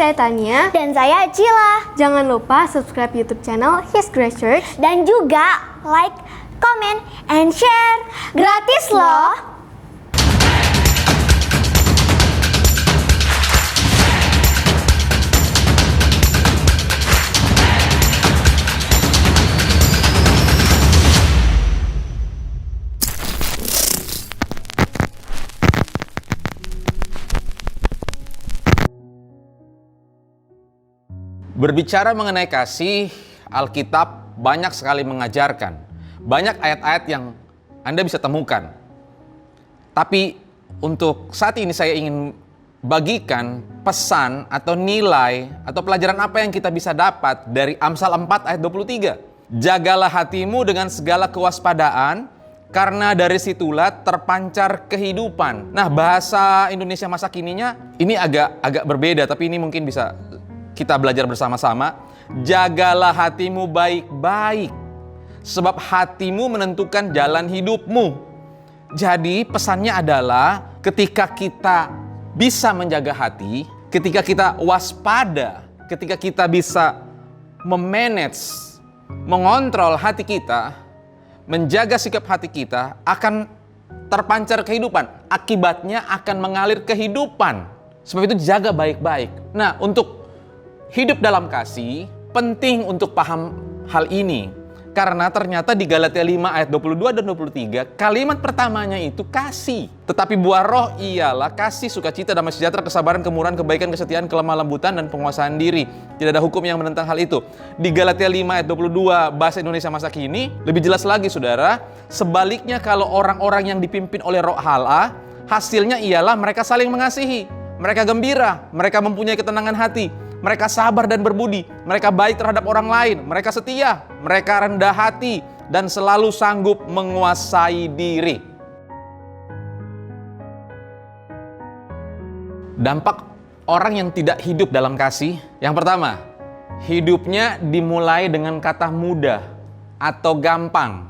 saya Tania. Dan saya Cila. Jangan lupa subscribe YouTube channel His Grace Church. Dan juga like, comment, and share. Gratis loh! Berbicara mengenai kasih, Alkitab banyak sekali mengajarkan. Banyak ayat-ayat yang Anda bisa temukan. Tapi untuk saat ini saya ingin bagikan pesan atau nilai atau pelajaran apa yang kita bisa dapat dari Amsal 4 ayat 23. Jagalah hatimu dengan segala kewaspadaan, karena dari situlah terpancar kehidupan. Nah, bahasa Indonesia masa kininya ini agak berbeda, tapi ini mungkin bisa kita belajar bersama-sama. Jagalah hatimu baik-baik, sebab hatimu menentukan jalan hidupmu. Jadi pesannya adalah ketika kita bisa menjaga hati, ketika kita waspada, ketika kita bisa memanage, mengontrol hati kita, menjaga sikap hati kita, akan terpancar kehidupan. Akibatnya akan mengalir kehidupan. Sebab itu jaga baik-baik. Nah, untuk hidup dalam kasih, penting untuk paham hal ini. Karena ternyata di Galatia 5 ayat 22 dan 23, kalimat pertamanya itu kasih. Tetapi buah roh ialah kasih, sukacita, damai sejahtera, kesabaran, kemurahan, kebaikan, kesetiaan, kelemah lembutan, dan penguasaan diri. Tidak ada hukum yang menentang hal itu. Di Galatia 5 ayat 22 bahasa Indonesia masa kini, lebih jelas lagi saudara. Sebaliknya kalau orang-orang yang dipimpin oleh roh Allah, hasilnya ialah mereka saling mengasihi. Mereka gembira, mereka mempunyai ketenangan hati. Mereka sabar dan berbudi, mereka baik terhadap orang lain, mereka setia, mereka rendah hati, dan selalu sanggup menguasai diri. Dampak orang yang tidak hidup dalam kasih, yang pertama, hidupnya dimulai dengan kata mudah atau gampang.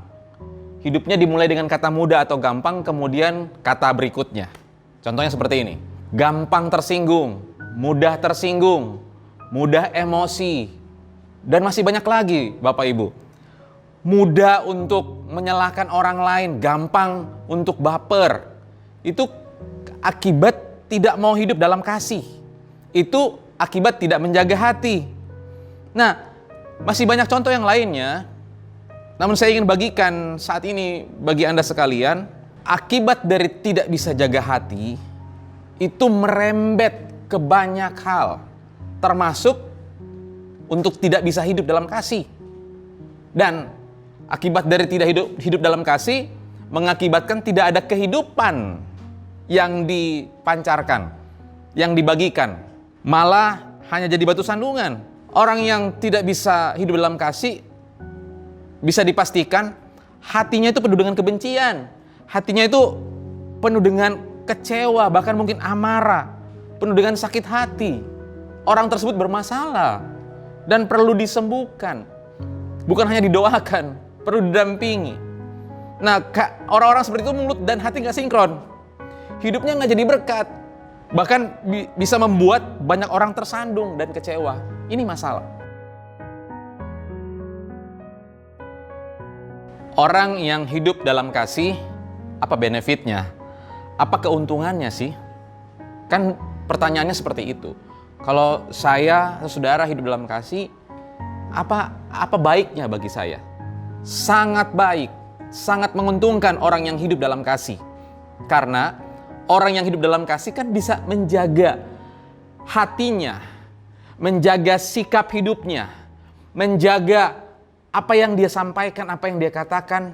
Hidupnya dimulai dengan kata mudah atau gampang, kemudian kata berikutnya. Contohnya seperti ini, gampang tersinggung, mudah tersinggung, mudah emosi, dan masih banyak lagi Bapak Ibu. Mudah untuk menyalahkan orang lain, gampang untuk baper. Itu akibat tidak mau hidup dalam kasih. Itu akibat tidak menjaga hati. Nah, masih banyak contoh yang lainnya. Namun saya ingin bagikan saat ini bagi Anda sekalian, akibat dari tidak bisa jaga hati itu merembet ke banyak hal. Termasuk untuk tidak bisa hidup dalam kasih. Dan akibat dari tidak hidup dalam kasih mengakibatkan tidak ada kehidupan yang dipancarkan, yang dibagikan. Malah hanya jadi batu sandungan. Orang yang tidak bisa hidup dalam kasih bisa dipastikan hatinya itu penuh dengan kebencian. Hatinya itu penuh dengan kecewa, bahkan mungkin amarah, penuh dengan sakit hati. Orang tersebut bermasalah dan perlu disembuhkan. Bukan hanya didoakan, perlu didampingi. Nah, orang-orang seperti itu mulut dan hati gak sinkron. Hidupnya gak jadi berkat. Bahkan bisa membuat banyak orang tersandung dan kecewa. Ini masalah. Orang yang hidup dalam kasih, apa benefitnya? Apa keuntungannya sih? Kan pertanyaannya seperti itu. Kalau saya, saudara hidup dalam kasih, apa baiknya bagi saya? Sangat baik, sangat menguntungkan orang yang hidup dalam kasih. Karena orang yang hidup dalam kasih kan bisa menjaga hatinya, menjaga sikap hidupnya, menjaga apa yang dia sampaikan, apa yang dia katakan,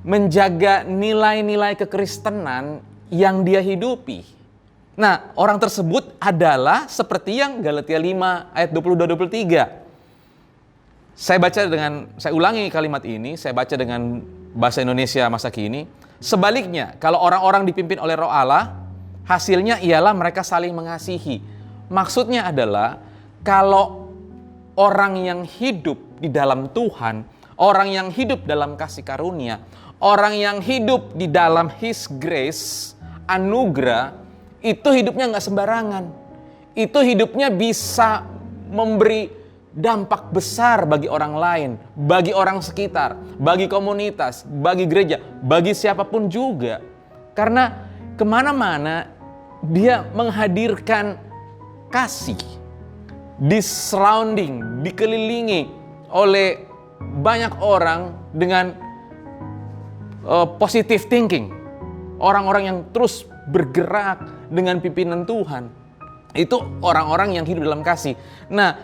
menjaga nilai-nilai kekristenan yang dia hidupi. Nah, orang tersebut adalah seperti yang Galatia 5 ayat 22-23. Saya ulangi kalimat ini, saya baca dengan bahasa Indonesia masa kini. Sebaliknya, kalau orang-orang dipimpin oleh roh Allah, hasilnya ialah mereka saling mengasihi. Maksudnya adalah, kalau orang yang hidup di dalam Tuhan, orang yang hidup dalam kasih karunia, orang yang hidup di dalam His Grace, anugerah, itu hidupnya nggak sembarangan. itu hidupnya bisa memberi dampak besar bagi orang lain, bagi orang sekitar, bagi komunitas, bagi gereja, bagi siapapun juga. Karena kemana-mana dia menghadirkan kasih, dikelilingi oleh banyak orang dengan positive thinking. Orang-orang yang terus bergerak dengan pimpinan Tuhan. Itu orang-orang yang hidup dalam kasih. Nah,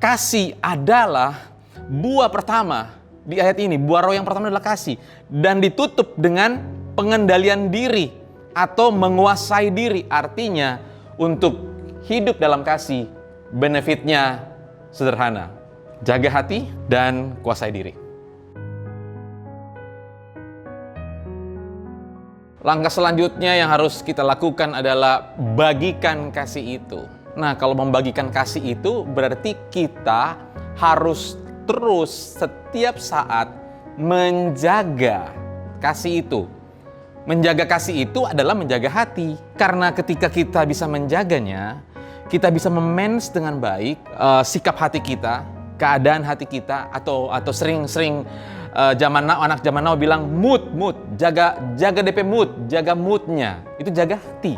kasih adalah buah pertama di ayat ini. Buah roh yang pertama adalah kasih. Dan ditutup dengan pengendalian diri atau menguasai diri. Artinya untuk hidup dalam kasih, benefitnya sederhana. Jaga hati dan kuasai diri. Langkah selanjutnya yang harus kita lakukan adalah bagikan kasih itu. Nah, kalau membagikan kasih itu berarti kita harus terus setiap saat menjaga kasih itu. Menjaga kasih itu adalah menjaga hati. Karena ketika kita bisa menjaganya, kita bisa memanage dengan baik sikap hati kita, keadaan hati kita, atau sering-sering anak zaman now bilang mood, jaga DP mood, jaga moodnya, itu jaga hati,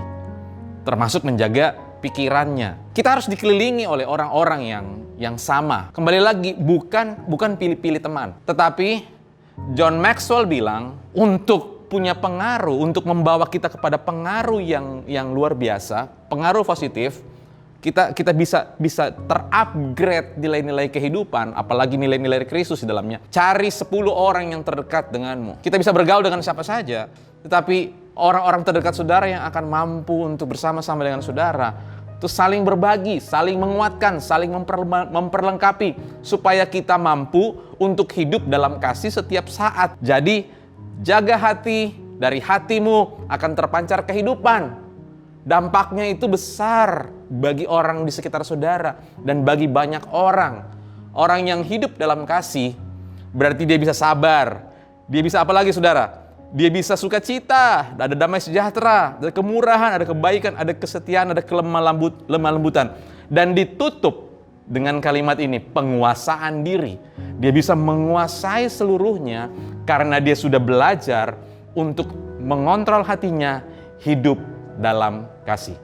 termasuk menjaga pikirannya. Kita harus dikelilingi oleh orang-orang yang sama. Kembali lagi, bukan pilih-pilih teman, tetapi John Maxwell bilang untuk punya pengaruh, untuk membawa kita kepada pengaruh yang luar biasa, pengaruh positif. Kita bisa terupgrade nilai-nilai kehidupan, apalagi nilai-nilai Kristus di dalamnya. Cari 10 orang yang terdekat denganmu. Kita bisa bergaul dengan siapa saja, tetapi orang-orang terdekat saudara yang akan mampu untuk bersama-sama dengan saudara, itu saling berbagi, saling menguatkan, saling memperlengkapi, supaya kita mampu untuk hidup dalam kasih setiap saat. Jadi, jaga hati, dari hatimu akan terpancar kehidupan. Dampaknya itu besar bagi orang di sekitar saudara dan bagi banyak orang. Orang yang hidup dalam kasih berarti dia bisa sabar. Dia bisa apa lagi saudara? Dia bisa sukacita, ada damai sejahtera, ada kemurahan, ada kebaikan, ada kesetiaan, ada kelemah lembutan. Dan ditutup dengan kalimat ini, penguasaan diri. Dia bisa menguasai seluruhnya karena dia sudah belajar untuk mengontrol hatinya, hidup dalam kasih.